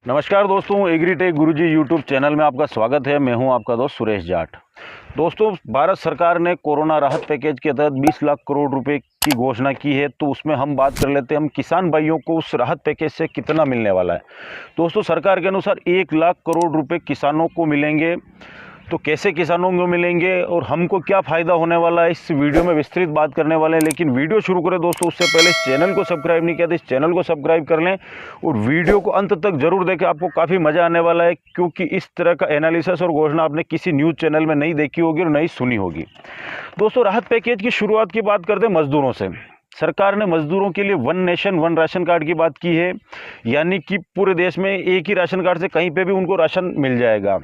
नमस्कार दोस्तों, एग्रीटेक गुरुजी YouTube channel में आपका स्वागत है। मैं हूं आपका दोस्त सुरेश जाट। दोस्तों, भारत सरकार ने कोरोना राहत पैकेज के तहत 20 लाख करोड़ रुपए की घोषणा की है, तो उसमें हम बात कर लेते हैं हम किसान भाइयों को उस राहत पैकेज से कितना मिलने वाला है। दोस्तों, सरकार के अनुसार 1 लाख करोड़ रुपए किसानों को मिलेंगे। तो कैसे किसानों को मिलेंगे और हमको क्या फ़ायदा होने वाला है, इस वीडियो में विस्तृत बात करने वाले हैं। लेकिन वीडियो शुरू करें दोस्तों, उससे पहले इस चैनल को सब्सक्राइब नहीं किया तो इस चैनल को सब्सक्राइब कर लें और वीडियो को अंत तक जरूर देखें। आपको काफ़ी मज़ा आने वाला है, क्योंकि इस तरह का एनालिसिस और घोषणा आपने किसी न्यूज़ चैनल में नहीं देखी होगी और नहीं सुनी होगी। दोस्तों, राहत पैकेज की शुरुआत की बात करते हैं मजदूरों से। सरकार ने मजदूरों के लिए one nation one ration card की बात की है, यानी कि पूरे देश में एक ही राशन कार्ड से कहीं पर भी उनको राशन मिल जाएगा।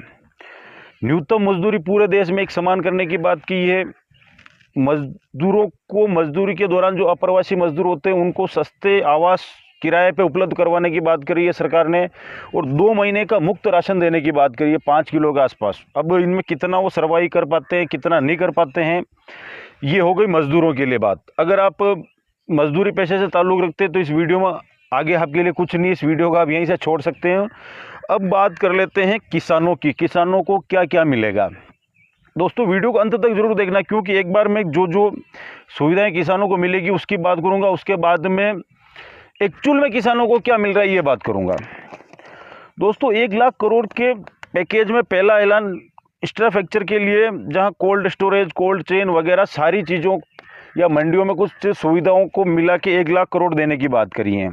न्यूनतम मजदूरी पूरे देश में एक समान करने की बात की है। मजदूरों को मजदूरी के दौरान जो अप्रवासी मजदूर होते हैं उनको सस्ते आवास किराए पे उपलब्ध करवाने की बात करी है सरकार ने, और 2 महीने का मुफ्त राशन देने की बात करी है 5 किलो के आसपास। अब इनमें कितना वो सर्वाइव कर पाते हैं, कितना नहीं कर पाते हैं, ये हो गई मजदूरों के लिए बात। अगर आप मजदूरी पेशे से ताल्लुक़ रखते हैं तो इस वीडियो में आगे आपके लिए कुछ नहीं, इस वीडियो को आप यहीं से छोड़ सकते हैं। अब बात कर लेते हैं किसानों की। किसानों को क्या क्या मिलेगा। दोस्तों, वीडियो को अंत तक जरूर देखना, क्योंकि एक बार मैं जो सुविधाएं किसानों को मिलेगी उसकी बात करूंगा, उसके बाद में एक्चुअल में किसानों को क्या मिल रहा है ये बात करूंगा। दोस्तों, 1 लाख करोड़ के पैकेज में पहला ऐलान इंफ्रास्ट्रक्चर के लिए, जहां कोल्ड स्टोरेज, कोल्ड चेन वगैरह सारी चीज़ों या मंडियों में कुछ सुविधाओं को मिला के 1 लाख करोड़ देने की बात करी है।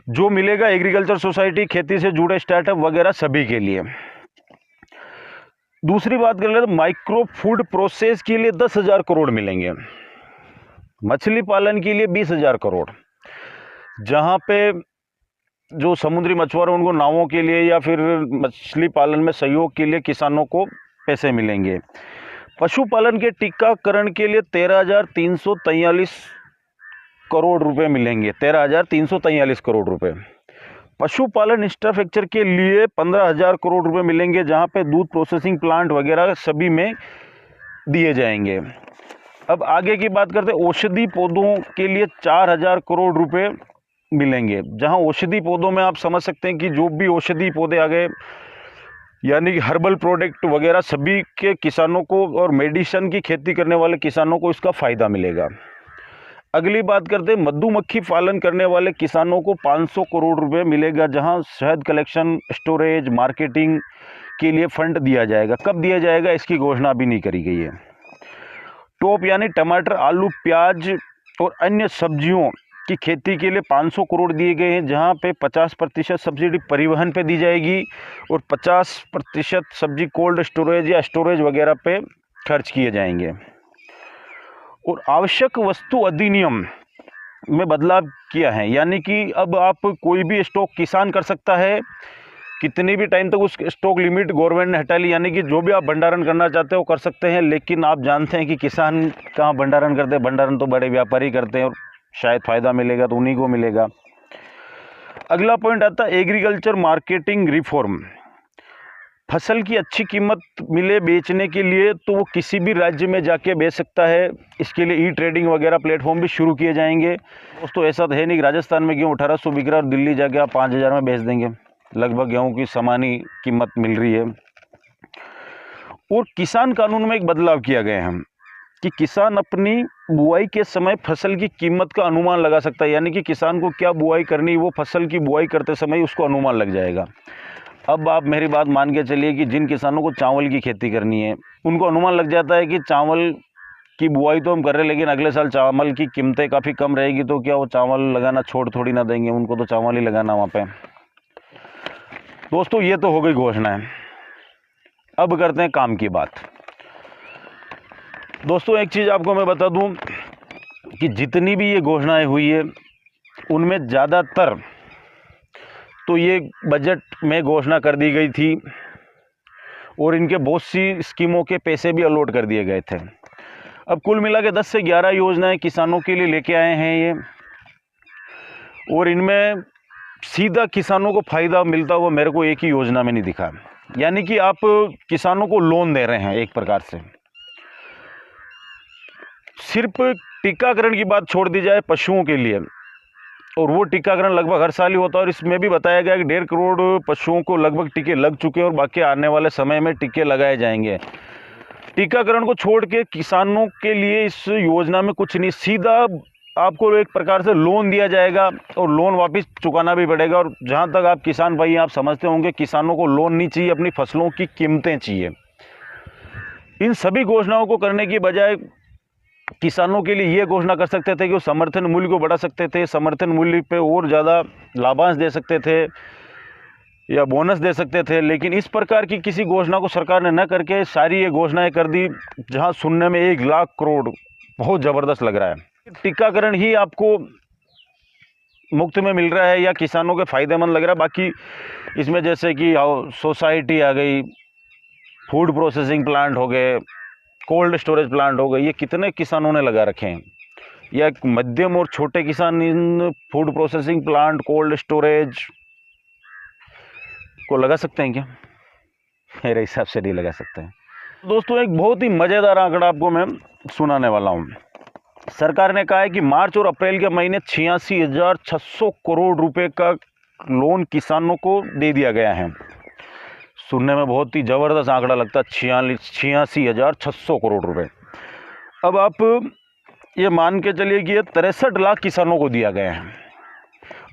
जो मिलेगा एग्रीकल्चर सोसाइटी, खेती से जुड़े स्टार्टअप वगैरह सभी के लिए। दूसरी बात कर ले तो माइक्रो फूड प्रोसेस के लिए 10,000 करोड़ मिलेंगे। मछली पालन के लिए 20,000 करोड़, जहां पे जो समुद्री मछुआरे उनको नावों के लिए या फिर मछली पालन में सहयोग के लिए किसानों को पैसे मिलेंगे। पशुपालन के टीकाकरण के लिए 13,343 करोड़ रुपए मिलेंगे। 13,343 करोड़ रुपए। पशुपालन इंफ्रास्ट्रक्चर के लिए 15,000 करोड़ रुपए मिलेंगे, जहां पे दूध प्रोसेसिंग प्लांट वगैरह सभी में दिए जाएंगे। अब आगे की बात करते हैं। औषधि पौधों के लिए 4,000 करोड़ रुपए मिलेंगे, जहां औषधि पौधों में आप समझ सकते हैं कि जो भी औषधि पौधे आ गए, यानी कि हर्बल प्रोडक्ट वगैरह, सभी के किसानों को और मेडिसिन की खेती करने वाले किसानों को इसका फायदा मिलेगा। अगली बात करते हैं मधुमक्खी पालन करने वाले किसानों को 500 करोड़ रुपए मिलेगा, जहां शहद कलेक्शन, स्टोरेज, मार्केटिंग के लिए फंड दिया जाएगा। कब दिया जाएगा इसकी घोषणा अभी नहीं करी गई है। टॉप यानी टमाटर, आलू, प्याज और अन्य सब्जियों की खेती के लिए 500 करोड़ दिए गए हैं, जहां पे 50% सब्सिडी परिवहन पे दी जाएगी और 50% सब्जी कोल्ड स्टोरेज या स्टोरेज वगैरह पे खर्च किए जाएंगे। और आवश्यक वस्तु अधिनियम में बदलाव किया है, यानी कि अब आप कोई भी स्टॉक किसान कर सकता है, कितनी भी टाइम तक उस स्टॉक लिमिट गवर्नमेंट ने हटा ली, यानी कि जो भी आप भंडारण करना चाहते हो कर सकते हैं। लेकिन आप जानते हैं कि किसान कहाँ भंडारण करते हैं, भंडारण तो बड़े व्यापारी करते हैं, और शायद फ़ायदा मिलेगा तो उन्हीं को मिलेगा। अगला पॉइंट आता है एग्रीकल्चर मार्केटिंग रिफॉर्म। फसल की अच्छी कीमत मिले बेचने के लिए तो वो किसी भी राज्य में जाके बेच सकता है। इसके लिए ई ट्रेडिंग वगैरह प्लेटफॉर्म भी शुरू किए जाएंगे। दोस्तों, ऐसा तो है नहीं राजस्थान में गेहूँ 1800 बिक रहा है और दिल्ली जाके आप 5,000 में बेच देंगे। लगभग गेहूँ की समान ही कीमत मिल रही है। और किसान कानून में एक बदलाव किया गया है कि किसान अपनी बुआई के समय फसल की कीमत का अनुमान लगा सकता है, यानी कि किसान को क्या बुआई करनी, वो फसल की बुआई करते समय उसको अनुमान लग जाएगा। अब आप मेरी बात मान के चलिए कि जिन किसानों को चावल की खेती करनी है, उनको अनुमान लग जाता है कि चावल की बुआई तो हम कर रहे हैं, लेकिन अगले साल चावल की कीमतें काफ़ी कम रहेगी, तो क्या वो चावल लगाना छोड़ थोड़ी ना देंगे, उनको तो चावल ही लगाना वहाँ पे। दोस्तों, ये तो हो गई घोषणा है। अब करते हैं काम की बात। दोस्तों, एक चीज़ आपको मैं बता दूं कि जितनी भी ये घोषणाएं हुई है उनमें ज़्यादातर तो ये बजट में घोषणा कर दी गई थी, और इनके बहुत सी स्कीमों के पैसे भी अलॉट कर दिए गए थे। अब कुल मिला के 10 से 11 योजनाएं किसानों के लिए लेके आए हैं ये, और इनमें सीधा किसानों को फायदा मिलता हुआ मेरे को एक ही योजना में नहीं दिखा। यानी कि आप किसानों को लोन दे रहे हैं एक प्रकार से। सिर्फ टीकाकरण की बात छोड़ दी जाए पशुओं के लिए, और वो टीकाकरण लगभग हर साल ही होता है। और इसमें भी बताया गया कि 1.5 करोड़ पशुओं को लगभग टीके लग चुके हैं और बाकी आने वाले समय में टीके लगाए जाएंगे। टीकाकरण को छोड़ के किसानों के लिए इस योजना में कुछ नहीं, सीधा आपको एक प्रकार से लोन दिया जाएगा और लोन वापस चुकाना भी पड़ेगा। और जहाँ तक आप किसान भाई आप समझते होंगे, किसानों को लोन नहीं चाहिए, अपनी फसलों की कीमतें चाहिए। इन सभी घोषणाओं को करने की बजाय किसानों के लिए ये घोषणा कर सकते थे कि वो समर्थन मूल्य को बढ़ा सकते थे, समर्थन मूल्य पे और ज़्यादा लाभांश दे सकते थे या बोनस दे सकते थे। लेकिन इस प्रकार की किसी घोषणा को सरकार ने न करके सारी ये घोषणाएं कर दी, जहां सुनने में 1 लाख करोड़ बहुत ज़बरदस्त लग रहा है। टीकाकरण ही आपको मुफ्त में मिल रहा है या किसानों के फ़ायदेमंद लग रहा है। बाकी इसमें जैसे कि सोसाइटी आ गई, फूड प्रोसेसिंग प्लांट हो गए, कोल्ड स्टोरेज प्लांट हो गए, ये कितने किसानों ने लगा रखे हैं। या मध्यम और छोटे किसान इन food processing plant, cold storage को लगा सकते हैं क्या? मेरे हिसाब से नहीं लगा सकते हैं। दोस्तों, एक बहुत ही मज़ेदार आंकड़ा आपको मैं सुनाने वाला हूँ। सरकार ने कहा है कि मार्च और अप्रैल के महीने 86,600 करोड़ रुपए का लोन किसानों को दे दिया गया है। सुनने में बहुत ही ज़बरदस्त आंकड़ा लगता है, 86,600 करोड़ रुपए। अब आप ये मान के चलिए कि ये 63 लाख किसानों को दिया गया है।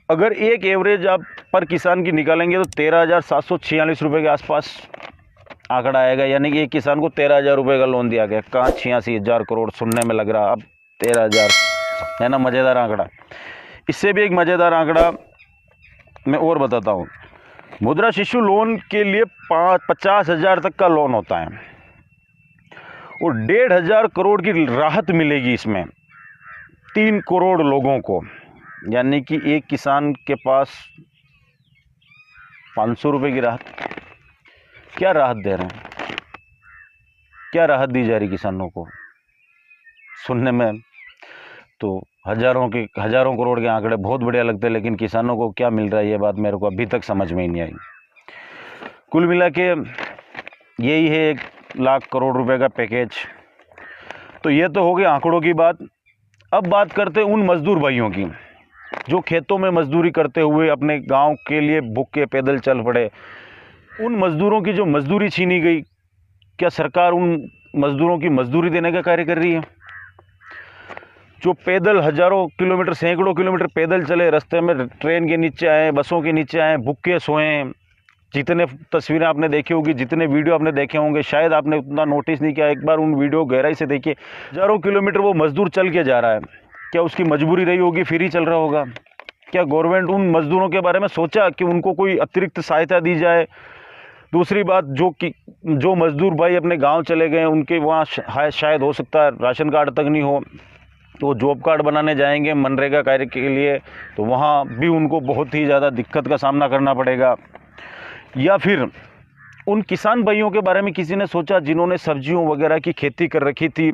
अगर एक एवरेज आप पर किसान की निकालेंगे तो 13,746 रुपये के आसपास आंकड़ा आएगा। यानी कि एक किसान को 13,000 रुपये का लोन दिया गया। कहाँ 86,000 करोड़ सुनने में लग रहा, अब 13,000 है ना, मज़ेदार आंकड़ा। इससे भी एक मज़ेदार आंकड़ा मैं और बताता हूँ। मुद्रा शिशु लोन के लिए 50,000 तक का लोन होता है और 1,500 करोड़ की राहत मिलेगी इसमें 3 करोड़ लोगों को। यानी कि एक किसान के पास 500 रुपये की राहत। क्या राहत दे रहे हैं, क्या राहत दी जा रही किसानों को? सुनने में तो हजारों करोड़ के आंकड़े बहुत बढ़िया लगते हैं, लेकिन किसानों को क्या मिल रहा है ये बात मेरे को अभी तक समझ में ही नहीं आई। कुल मिला के यही है 1 लाख करोड़ रुपए का पैकेज। तो ये तो हो गई आंकड़ों की बात। अब बात करते हैं उन मजदूर भाइयों की जो खेतों में मजदूरी करते हुए अपने गांव के लिए भूखे पैदल चल पड़े। उन मजदूरों की जो मजदूरी छीनी गई, क्या सरकार उन मजदूरों की मजदूरी देने का कार्य कर रही है? जो पैदल हजारों किलोमीटर, सैकड़ों किलोमीटर पैदल चले, रास्ते में ट्रेन के नीचे आए, बसों के नीचे आए, भूखे सोए, जितने तस्वीरें आपने देखी होगी, जितने वीडियो आपने देखे होंगे, शायद आपने उतना नोटिस नहीं किया। एक बार उन वीडियो गहराई से देखिए। हजारों किलोमीटर वो मजदूर चल के जा रहा है। क्या उसकी मजबूरी रही होगी, फिर ही चल रहा होगा? क्या गवर्नमेंट उन मजदूरों के बारे में सोचा कि उनको कोई अतिरिक्त सहायता दी जाए? दूसरी बात, जो मजदूर भाई अपने गांव चले गए, उनके वहाँ शायद हो सकता है राशन कार्ड तक नहीं हो, तो जॉब कार्ड बनाने जाएंगे मनरेगा कार्य के लिए, तो वहाँ भी उनको बहुत ही ज़्यादा दिक्कत का सामना करना पड़ेगा। या फिर उन किसान भाइयों के बारे में किसी ने सोचा जिन्होंने सब्जियों वगैरह की खेती कर रखी थी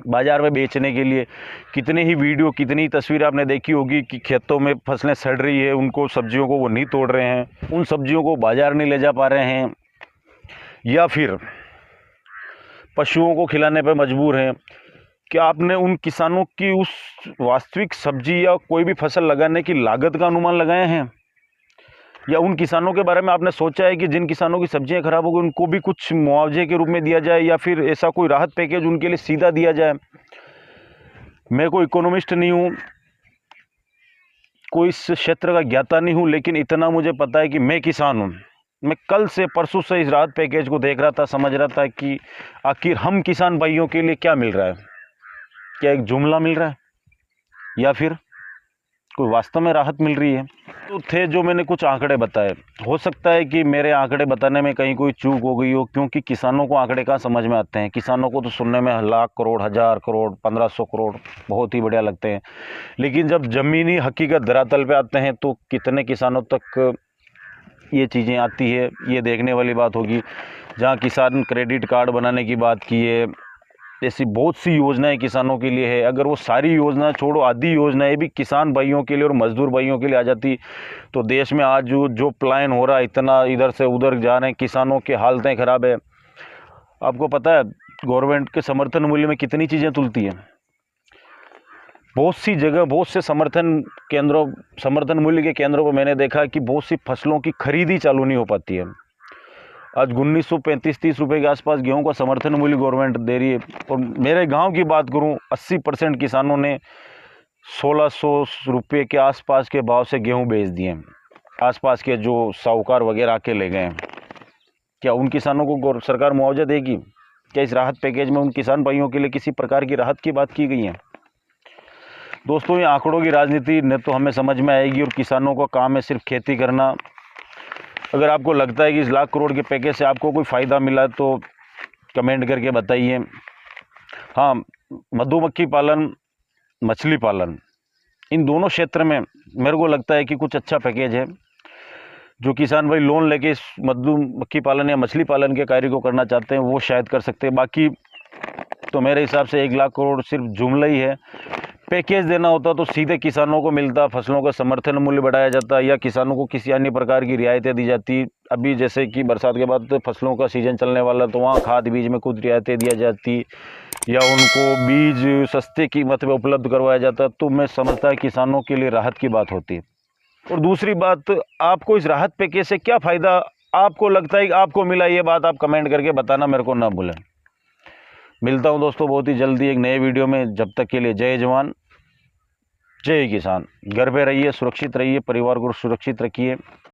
बाज़ार में बेचने के लिए? कितने ही वीडियो, कितनी ही तस्वीर आपने देखी होगी कि खेतों में फसलें सड़ रही है, उनको सब्जियों को वो नहीं तोड़ रहे हैं, उन सब्जियों को बाज़ार नहीं ले जा पा रहे हैं, या फिर पशुओं को खिलाने पर मजबूर हैं। क्या आपने उन किसानों की उस वास्तविक सब्जी या कोई भी फसल लगाने की लागत का अनुमान लगाया है? या उन किसानों के बारे में आपने सोचा है कि जिन किसानों की सब्जियां खराब हो गई उनको भी कुछ मुआवजे के रूप में दिया जाए, या फिर ऐसा कोई राहत पैकेज उनके लिए सीधा दिया जाए? मैं कोई इकोनॉमिस्ट नहीं हूँ, कोई इस क्षेत्र का ज्ञाता नहीं हूँ, लेकिन इतना मुझे पता है कि मैं किसान हूँ। मैं कल से परसों से इस राहत पैकेज को देख रहा था, समझ रहा था कि आखिर हम किसान भाइयों के लिए क्या मिल रहा है। क्या एक जुमला मिल रहा है या फिर कोई वास्तव में राहत मिल रही है? तो थे जो मैंने कुछ आंकड़े बताए। हो सकता है कि मेरे आंकड़े बताने में कहीं कोई चूक हो गई हो, क्योंकि किसानों को आंकड़े कहाँ समझ में आते हैं। किसानों को तो सुनने में लाख करोड़, 1,000 करोड़, 1,500 करोड़ बहुत ही बढ़िया लगते हैं, लेकिन जब ज़मीनी हकीकत धरातल पे आते हैं तो कितने किसानों तक ये चीज़ें आती है, ये देखने वाली बात होगी। जहाँ किसान क्रेडिट कार्ड बनाने की बात की है, ऐसी बहुत सी योजनाएं किसानों के लिए है। अगर वो सारी योजना छोड़ो, आधी योजनाएं भी किसान भाइयों के लिए और मजदूर भाइयों के लिए आ जाती तो देश में आज जो प्लान हो रहा है, इतना इधर से उधर जा रहे हैं, किसानों की हालतें ख़राब है। आपको पता है गवर्नमेंट के समर्थन मूल्य में कितनी चीज़ें तुलती हैं? बहुत सी जगह बहुत से समर्थन मूल्य के केंद्रों पर मैंने देखा कि बहुत सी फसलों की खरीदी चालू नहीं हो पाती है। आज 1935-30 रुपये के आसपास गेहूं का समर्थन मूल्य गवर्नमेंट दे रही है, और मेरे गांव की बात करूं 80% किसानों ने 1600 रुपये के आसपास के भाव से गेहूं बेच दिए। आसपास के जो साहूकार वगैरह आके ले गए। क्या उन किसानों को सरकार मुआवजा देगी? क्या इस राहत पैकेज में उन किसान भाइयों के लिए किसी प्रकार की राहत की बात की गई है? दोस्तों, ये आंकड़ों की राजनीति न तो हमें समझ में आएगी, और किसानों का काम है सिर्फ खेती करना। अगर आपको लगता है कि इस लाख करोड़ के पैकेज से आपको कोई फ़ायदा मिला तो कमेंट करके बताइए। हाँ, मधुमक्खी पालन, मछली पालन, इन दोनों क्षेत्र में मेरे को लगता है कि कुछ अच्छा पैकेज है। जो किसान भाई लोन लेके इस मधुमक्खी पालन या मछली पालन के कार्य को करना चाहते हैं वो शायद कर सकते हैं। बाकी तो मेरे हिसाब से 1 लाख करोड़ सिर्फ जुमला ही है। पैकेज देना होता तो सीधे किसानों को मिलता, फसलों का समर्थन मूल्य बढ़ाया जाता, या किसानों को किसी अन्य प्रकार की रियायतें दी जाती। अभी जैसे कि बरसात के बाद फसलों का सीजन चलने वाला, तो वहाँ खाद बीज में कुछ रियायतें दिया जाती, या उनको बीज सस्ते कीमत में उपलब्ध करवाया जाता। तो मैं समझता है किसानों के लिए राहत की बात होती है। और दूसरी बात, आपको इस राहत पैकेज से क्या फ़ायदा आपको लगता है कि आपको मिला, ये बात आप कमेंट करके बताना मेरे को ना भूलें। मिलता हूँ दोस्तों बहुत ही जल्दी एक नए वीडियो में। जब तक के लिए जय जवान जय किसान। घर पे रहिए, सुरक्षित रहिए, परिवार को सुरक्षित रखिए।